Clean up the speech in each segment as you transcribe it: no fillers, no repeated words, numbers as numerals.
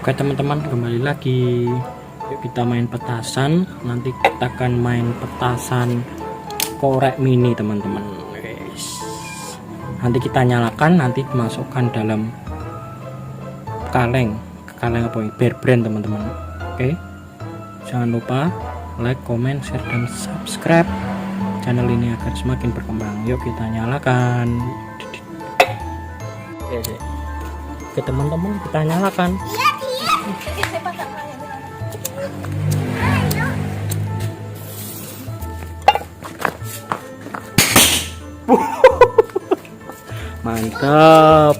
Oke teman-teman, kembali lagi. Yuk kita main petasan. Nanti kita akan main petasan korek mini teman-teman. Guys, nanti kita nyalakan, nanti masukkan dalam kaleng apa ini, bear brand teman-teman. Oke, jangan lupa like, comment, share, dan subscribe channel ini agar semakin berkembang. Yuk kita nyalakan. Oke teman-teman, kita nyalakan. Mantap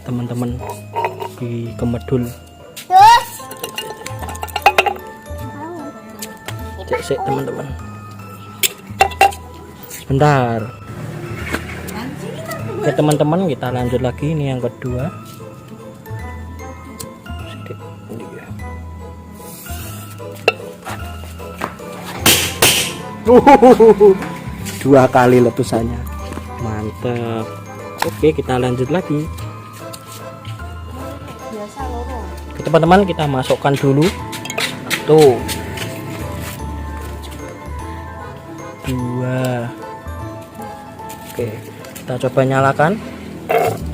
teman-teman, di kemedul. Cek teman-teman, sebentar. Oke teman-teman, kita lanjut lagi. Ini yang kedua. Dua kali letusannya, mantap. Oke, kita lanjut lagi. Oke teman-teman, kita masukkan dulu. Tuh, dua. Oke, kita coba nyalakan.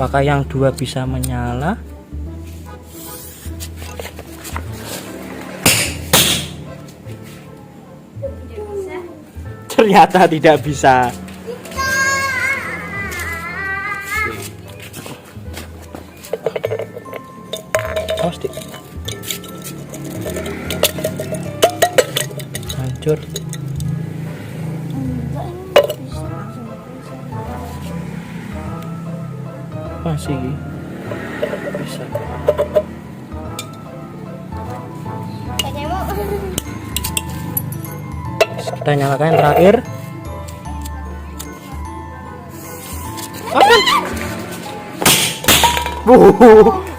Apakah yang dua bisa menyala? Ternyata tidak bisa. Pasti hancur. Masih bisa. Kita nyalakan yang terakhir.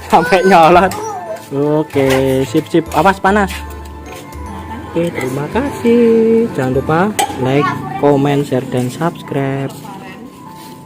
Sampai nyolot. Oke, sip. Awas panas. Oke, terima kasih. Jangan lupa like, comment, share, dan subscribe.